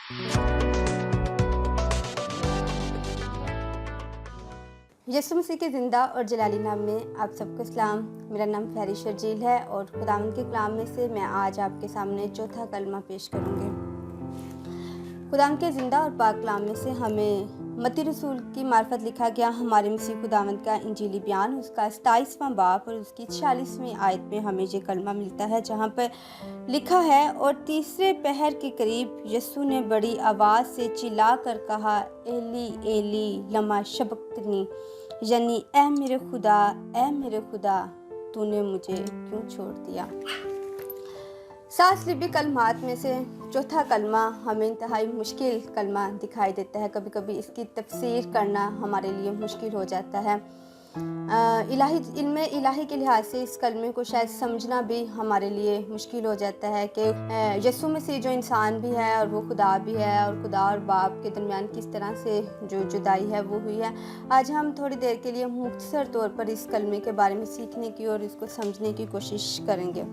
यीशु मसीह के ज़िंदा और जलाली नाम में आप सबको सलाम। मेरा नाम फैरी शर्जील है और खुदावंद के कलाम में से मैं आज आपके सामने चौथा कलमा पेश करूँगी। खुदावंद के ज़िंदा और पाक कलाम में से हमें मत्ती रसूल की मार्फत लिखा गया हमारे मसीह खुदावंद का इंजीली बयान, उसका 27वां बाब और उसकी 46वीं आयत में हमें ये कलमा मिलता है, जहाँ पर लिखा है, और तीसरे पहर के करीब यीशु ने बड़ी आवाज़ से चिल्ला कर कहा, एली एली लमा शबक्तनी, यानी ऐ मेरे खुदा तूने मुझे क्यों छोड़ दिया। 7 लिबी कलमात में से चौथा कलमा हमें इंतहाई मुश्किल कलमा दिखाई देता है। कभी कभी इसकी तफसीर करना हमारे लिए मुश्किल हो जाता है। इलाही के लिहाज से इस कलमे को शायद समझना भी हमारे लिए मुश्किल हो जाता है कि यीशु मसीह जो इंसान भी है और वो खुदा भी है, और खुदा और बाप के दरमियान किस तरह से जो जुदाई है वो हुई है। आज हम थोड़ी देर के लिए मुख्तसर तौर पर इस कलमे के बारे में सीखने की और इसको समझने की कोशिश करेंगे।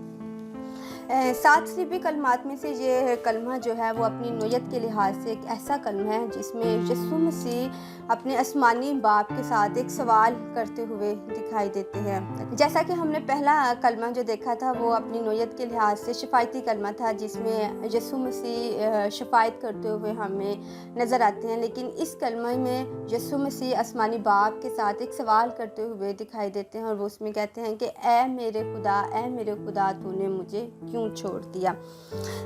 7 लिबी कलमात में से ये कलमा जो है वो अपनी नोयत के लिहाज से एक ऐसा कलमा है जिसमें यीशु मसीह अपने आसमानी बाप के साथ एक सवाल करते हुए दिखाई देते हैं। जैसा कि हमने पहला कलमा जो देखा था वो अपनी नोयत के लिहाज से शफायती कलमा था, जिसमें यीशु मसीह शफायत करते हुए हमें नज़र आते हैं। लेकिन इस कलमा में यीशु मसीह आसमानी बाप के साथ एक सवाल करते हुए दिखाई देते हैं, और वो उसमें कहते हैं कि ऐ मेरे खुदा तूने मुझे क्यों छोड़ दिया।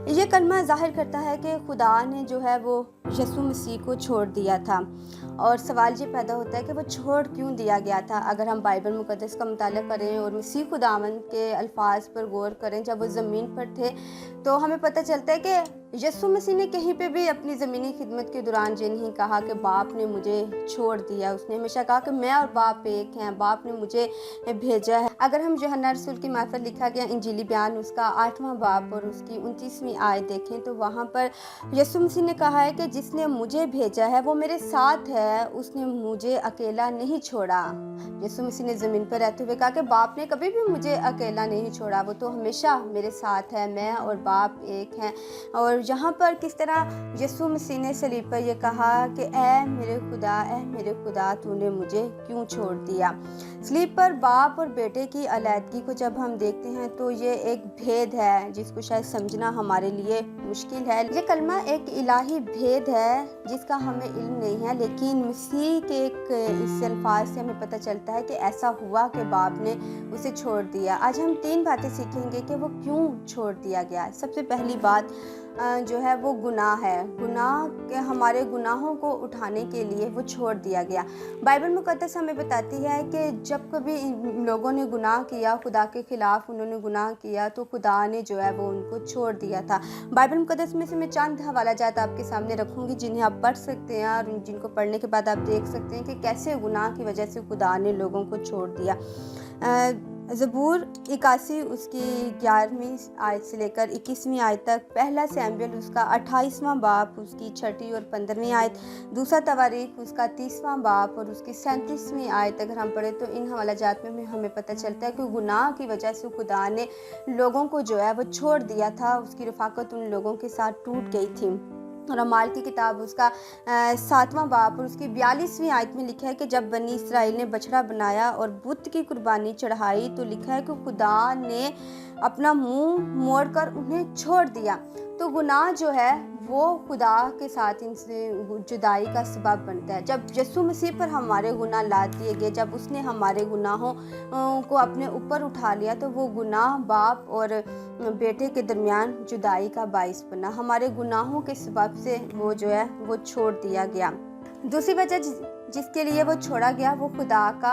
ये कलमा जाहिर करता है कि खुदा ने जो है वो यीशु मसीह को छोड़ दिया था, और सवाल ये पैदा होता है कि वो छोड़ क्यों दिया गया था। अगर हम बाइबल मुक़द्दस का मुताला करें और मसीह खुदावंद के अल्फाज पर गौर करें जब वो ज़मीन पर थे, तो हमें पता चलता है कि यीशु मसीह ने कहीं पे भी अपनी ज़मीनी खिदमत के दौरान ये नहीं कहा कि बाप ने मुझे छोड़ दिया। उसने हमेशा कहा कि मैं और बाप एक हैं, बाप ने मुझे भेजा है। अगर हम यूहन्ना रसूल की मार्फत लिखा गया इंजीली बयान उसका 8वां बाब और उसकी 29वीं आयत देखें, तो वहाँ पर यीशु मसीह ने कहा है कि जिसने मुझे भेजा है वो मेरे साथ है, उसने मुझे अकेला नहीं छोड़ा। यीशु मसीह ने ज़मीन पर रहते हुए कहा कि बाप ने कभी भी मुझे अकेला नहीं छोड़ा, वो तो हमेशा मेरे साथ है, मैं और बाप एक हैं। और यहाँ पर किस तरह यीशु मसीह ने सलीब पर यह कहा कि ऐ मेरे खुदा तूने मुझे क्यों छोड़ दिया। सलीब पर बाप और बेटे की अलहदगी को जब हम देखते हैं तो ये एक भेद है जिसको शायद समझना हमारे लिए मुश्किल है। ये कलमा एक इलाही भेद है जिसका हमें इल्म नहीं है, लेकिन मसीह के इस अल्फाज से हमें पता चलता है कि ऐसा हुआ कि बाप ने उसे छोड़ दिया। आज हम 3 बातें सीखेंगे कि वो क्यों छोड़ दिया गया। सबसे पहली बात जो है वो गुनाह है। हमारे गुनाहों को उठाने के लिए वो छोड़ दिया गया। बाइबल मुक़द्दस हमें बताती है कि जब कभी लोगों ने गुनाह किया, खुदा के ख़िलाफ़ उन्होंने गुनाह किया, तो खुदा ने जो है वो उनको छोड़ दिया था। बाइबल मुक़द्दस में से मैं चंद हवाला जात आपके सामने रखूँगी जिन्हें आप पढ़ सकते हैं, और जिनको पढ़ने के बाद आप देख सकते हैं कि कैसे गुनाह की वजह से खुदा ने लोगों को छोड़ दिया। ज़बूर 81 उसकी 11वीं आयत से लेकर 21वीं आयत तक, पहला सैमुएल उसका 28वां बाब उसकी 6ठी और 15वीं आयत, दूसरा तवारीख उसका 30वां बाब और उसकी 37वीं आयत अगर हम पढ़ें तो इन हवालाजात में हमें पता चलता है कि गुनाह की वजह से खुदा ने लोगों को जो है वो छोड़ दिया था, उसकी रफ़ाकत उन लोगों के साथ टूट गई थी। और अमाल की किताब उसका 7वां बाब और उसकी 42वीं आयत में लिखा है कि जब बनी इसराइल ने बछड़ा बनाया और बुत की कुर्बानी चढ़ाई, तो लिखा है कि खुदा ने अपना मुंह मोड़कर उन्हें छोड़ दिया। तो गुनाह जो है वो खुदा के साथ इनसे जुदाई का सबब बनता है। जब यीशु मसीह पर हमारे गुनाह लाद दिए गए, जब उसने हमारे गुनाहों को अपने ऊपर उठा लिया, तो वो गुनाह बाप और बेटे के दरमियान जुदाई का बाइस बना। हमारे गुनाहों के सबब से वो जो है वो छोड़ दिया गया। दूसरी वजह जिसके लिए वो छोड़ा गया वो खुदा का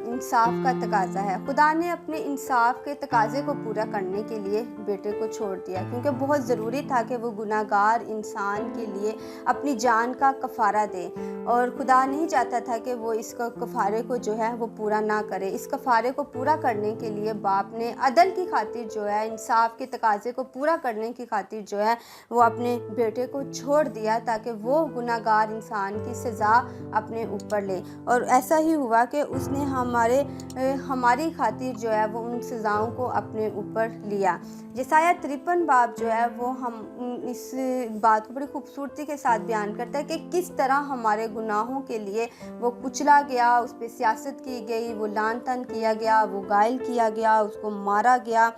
इंसाफ का तकाजा है। खुदा ने अपने इंसाफ के तकाजे को पूरा करने के लिए बेटे को छोड़ दिया, क्योंकि बहुत ज़रूरी था कि वो गुनाहगार इंसान के लिए अपनी जान का कफ़ारा दे, और खुदा नहीं चाहता था कि वो इस कफ़ारे को जो है वो पूरा ना करे। इस कफ़ारे को पूरा करने के लिए बाप ने अदल की खातिर जो है, इंसाफ के तकाजे को पूरा करने की खातिर जो है वो अपने बेटे को छोड़ दिया, ताकि वो गुनाहगार इंसान की सज़ा अपने اوپر لے، اور ایسا ہی ہوا کہ اس نے ہماری خاطر جو ہے وہ ان سزاؤں کو اپنے اوپر لیا۔ یسایہ 53 باب جو ہے وہ ہم اس بات کو بڑی خوبصورتی کے ساتھ بیان کرتا ہے کہ کس طرح ہمارے گناہوں کے لیے وہ کچلا گیا، اس پہ سیاست کی گئی، وہ لعن طعن کیا گیا، وہ گائل کیا گیا، اس کو مارا گیا،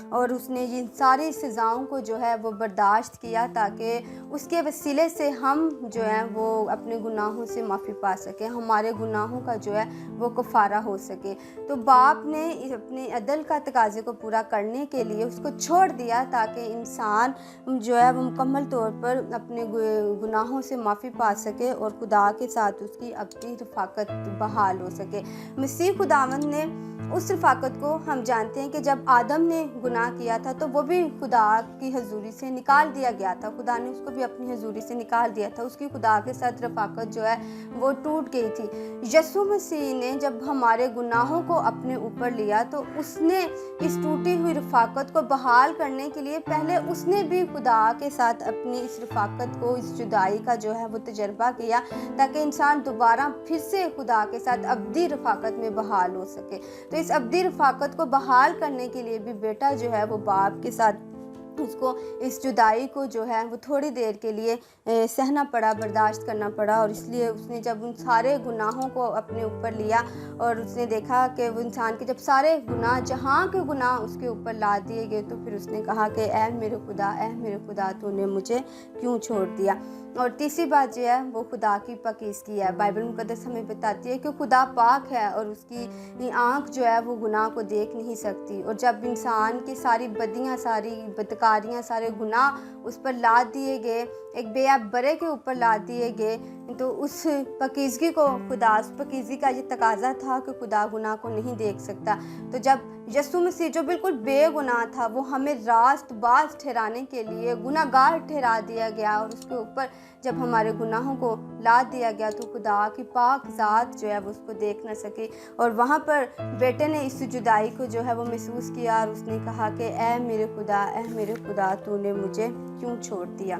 اور اس نے ان ساری سزاؤں کو جو ہے وہ برداشت کیا تاکہ اس کے وسیلے سے ہم جو ہے وہ اپنے گناہوں سے معافی پا سکیں، ہمارے گناہوں کا جو ہے وہ کفارہ ہو سکے۔ تو باپ نے اپنے عدل کا تقاضے کو پورا کرنے کے لیے اس کو چھوڑ دیا تاکہ انسان جو ہے وہ مکمل طور پر اپنے گناہوں سے معافی پا سکے اور خدا کے ساتھ اس کی ابدی رفاقت بحال ہو سکے۔ مسیح خداوند نے اس رفاقت کو ہم جانتے ہیں کہ جب آدم نے گناہ کیا تھا تو وہ بھی خدا کی حضوری سے نکال دیا گیا تھا، خدا نے اس کو بھی اپنی حضوری سے نکال دیا تھا، اس کی خدا کے ساتھ رفاقت جو ہے وہ ٹوٹ گئی تھی۔ یسوع مسیح نے جب ہمارے گناہوں کو اپنے اوپر لیا تو اس نے اس ٹوٹی ہوئی رفاقت کو بحال کرنے کے لیے پہلے اس نے بھی خدا کے ساتھ اپنی اس رفاقت کو، اس جدائی کا جو ہے وہ تجربہ کیا تاکہ انسان دوبارہ پھر سے خدا کے ساتھ ابدی رفاقت میں بحال ہو سکے۔ تو اس ابدی رفاقت کو بحال کرنے کے لیے بھی بیٹا جو ہے وہ باپ کے ساتھ اس کو اس جدائی کو جو ہے وہ تھوڑی دیر کے لیے سہنا پڑا، برداشت کرنا پڑا، اور اس لیے اس نے جب ان سارے گناہوں کو اپنے اوپر لیا اور اس نے دیکھا کہ وہ انسان کے جب سارے گناہ، جہاں کے گناہ اس کے اوپر لا دیے گئے، تو پھر اس نے کہا کہ اے میرے خدا تو نے مجھے کیوں چھوڑ دیا۔ اور تیسری بات جو ہے وہ خدا کی پاکیزگی ہے۔ بائبل مقدس ہمیں بتاتی ہے کہ خدا پاک ہے اور اس کی آنکھ جو ہے وہ گناہ کو دیکھ نہیں سکتی، اور جب انسان کی ساری بدیاں، ساری بدکاریاں، سارے گناہ اس پر لاد دیے گئے، ایک بے عیب برے کے اوپر لاد دیے گئے، تو اس پاکیزگی کو اس پاکیزگی کا یہ تقاضا تھا کہ خدا گناہ کو نہیں دیکھ سکتا۔ تو جب یسوع مسیح جو بالکل بے گناہ تھا وہ ہمیں راست باز ٹھہرانے کے لیے گناہ گار ٹھہرا دیا گیا، اور اس کے اوپر جب ہمارے گناہوں کو لاد دیا گیا تو خدا کی پاک ذات جو ہے وہ اس کو دیکھ نہ سکی، اور وہاں پر بیٹے نے اس جدائی کو جو ہے وہ محسوس کیا، اور اس نے کہا کہ اے میرے خدا تو نے مجھے کیوں چھوڑ دیا۔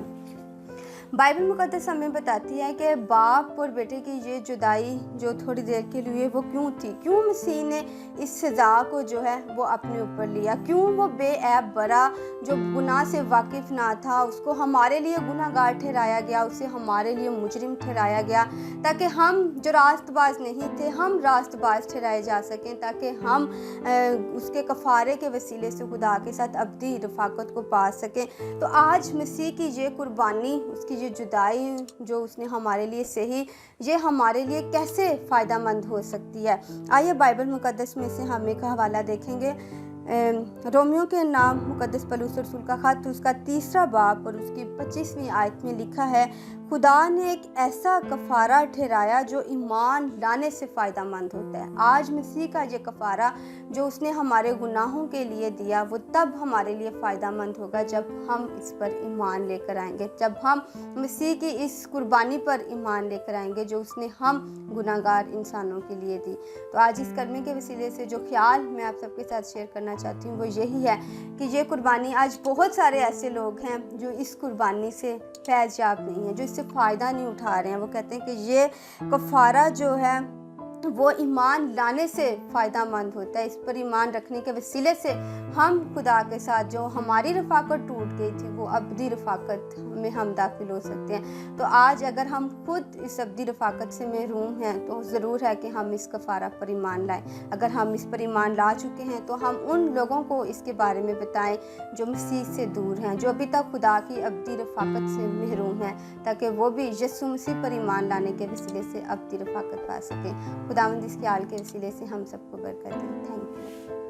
بائبل مقدس ہمیں بتاتی ہے کہ باپ اور بیٹے کی یہ جدائی جو تھوڑی دیر کے لیے وہ کیوں تھی، کیوں مسیح نے اس سزا کو جو ہے وہ اپنے اوپر لیا، کیوں وہ بے عیب برا جو گناہ سے واقف نہ تھا اس کو ہمارے لیے گناہ گار ٹھہرایا گیا، اسے ہمارے لیے مجرم ٹھہرایا گیا، تاکہ ہم جو راست باز نہیں تھے ہم راست باز ٹھہرائے جا سکیں، تاکہ ہم اس کے کفارے کے وسیلے سے خدا کے ساتھ ابدی رفاقت کو پا سکیں۔ تو آج مسیح کی یہ قربانی، اس کی یہ جدائی جو اس نے ہمارے لیے سہی، یہ ہمارے لیے کیسے فائدہ مند ہو سکتی ہے۔ آئیے بائبل مقدس میں سے ہم ایک حوالہ دیکھیں گے۔ رومیو کے نام مقدس پولس رسول کا خط، اس کا 3 باب اور اس کی 25ویں آیت میں لکھا ہے، خدا نے ایک ایسا کفارہ ٹھہرایا جو ایمان لانے سے فائدہ مند ہوتا ہے۔ آج مسیح کا یہ کفارہ جو اس نے ہمارے گناہوں کے لیے دیا وہ تب ہمارے لیے فائدہ مند ہوگا جب ہم اس پر ایمان لے کر آئیں گے، جب ہم مسیح کی اس قربانی پر ایمان لے کر آئیں گے جو اس نے ہم گناہ گار انسانوں کے لیے دی۔ تو آج اس کلمے کے وسیلے سے جو خیال میں آپ سب کے ساتھ شیئر کرنا چاہتی ہوں وہ یہی ہے کہ یہ قربانی، آج بہت سارے ایسے لوگ ہیں جو اس قربانی سے فیض یاب نہیں ہیں، جو اس سے فائدہ نہیں اٹھا رہے ہیں۔ وہ کہتے ہیں کہ یہ کفارہ جو ہے وہ ایمان لانے سے فائدہ مند ہوتا ہے، اس پر ایمان رکھنے کے وسیلے سے ہم خدا کے ساتھ جو ہماری رفاقت ٹوٹ گئی تھی وہ ابدی رفاقت میں ہم داخل ہو سکتے ہیں۔ تو آج اگر ہم خود اس ابدی رفاقت سے محروم ہیں تو ضرور ہے کہ ہم اس کفارہ پر ایمان لائیں۔ اگر ہم اس پر ایمان لا چکے ہیں تو ہم ان لوگوں کو اس کے بارے میں بتائیں جو مسیح سے دور ہیں، جو ابھی تک خدا کی ابدی رفاقت سے محروم ہیں، تاکہ وہ بھی یسوع مسیح پر ایمان لانے کے وسیلے سے ابدی رفاقت پا سکیں۔ خداوند اس خیال کے وسیلے سے ہم سب کو برکت دے۔ Thank you.